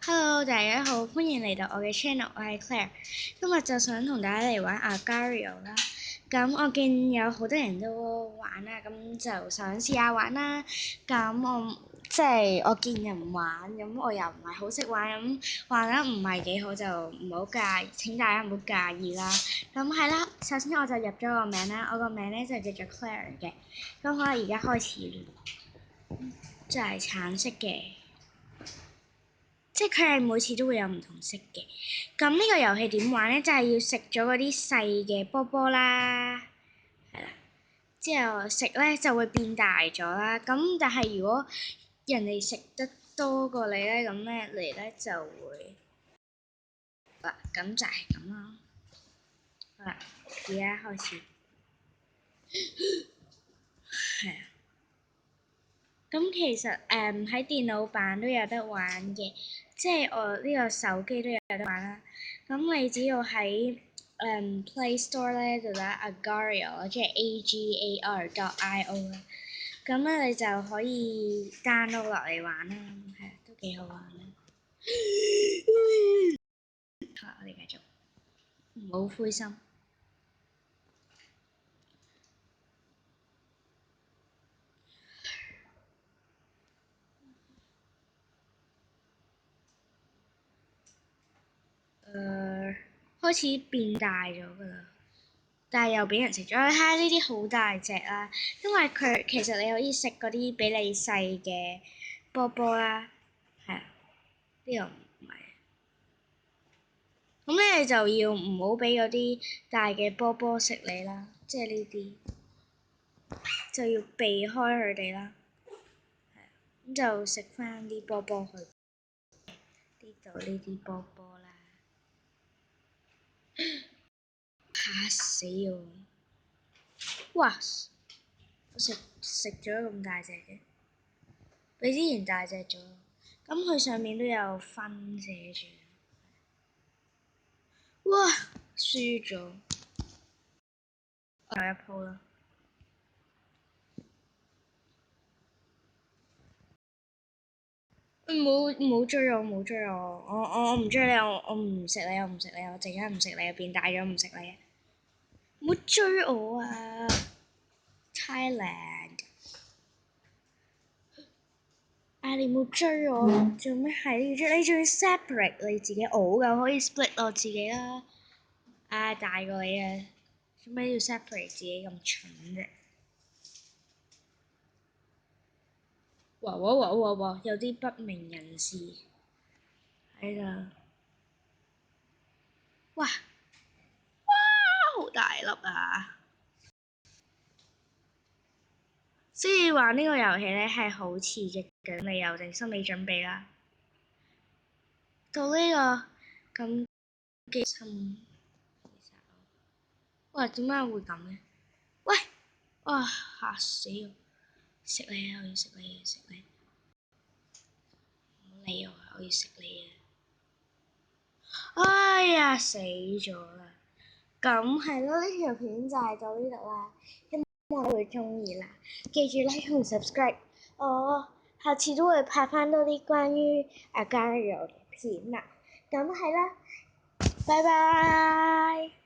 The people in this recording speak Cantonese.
Hello，大家好，歡迎嚟到我嘅 channel，我係 Claire。今日就想同大家嚟玩 Agar.io 啦。咁我見有好多人都玩啦，咁就想試下玩啦。咁我見人玩，咁我又唔係好識玩，咁玩得唔係幾好就唔好介意，請大家唔好介意啦。咁係啦，首先我就入咗個名啦，我個名咧就叫做 Claire 嘅。咁我而家開始，就係橙色嘅。即係佢係每次都會有唔同色嘅。咁呢個遊戲點玩咧？就係要食咗嗰啲細嘅波波啦，係啦。之後食咧就會變大咗啦。咁但係如果人哋食得多過你咧，咁咧你咧就會嗱，咁就係咁啦。好啦，而家開始，係啊。咁其實喺電腦版都有得玩嘅，即係我呢個手機都有得玩啦。咁你只要喺Play Store 咧就打 Agar.io，即係 AGAR.io 啦。咁咧你就可以 download 落嚟玩啦，係啊，都幾好玩啦。好，我哋繼續，唔好灰心。開始變大咗㗎啦，但係又俾人食咗。睇下呢啲好大隻啦，因為佢其實你可以食嗰啲比你細嘅波波啦，係啊，呢個唔係。咁咧你就要唔好俾嗰啲大嘅波波食你啦，即係呢啲就要避開佢哋啦，係啊，咁就食翻啲波波去。呢度呢啲波波啦，嚇死我！哇！我食咗咁大隻嘅，比之前大隻咗。咁佢上面都有分寫住。哇！輸咗，有一鋪啦。唔好追我，唔好追我，我唔追你，我唔食你，我唔食你，我陣間唔食你，變大咗唔食你。唔好追我啊 ！Thailand。啊！你冇追我，做咩係你要追？你仲要 separate 你自己，我㗎可以 split 我自己啦。啊！大過你啊，做咩要 separate 自己咁蠢啫？哇哇哇哇哇！有啲不明人士喺度。哇哇！好大粒啊！所以玩呢個遊戲咧係好刺激嘅，你有定心理準備啦。到呢個咁嘅親，哇！點解會咁嘅？喂！哇！嚇死我！食你啊！我要食你啊！食你！唔好理我啊！我要食你啊！哎呀！死咗啦！咁係咯，呢條片就係到呢度啦。希望你會鍾意啦，記住 like 同 subscribe。我下次都會拍翻多啲關於Agar.io嘅片啦。咁係啦，拜拜。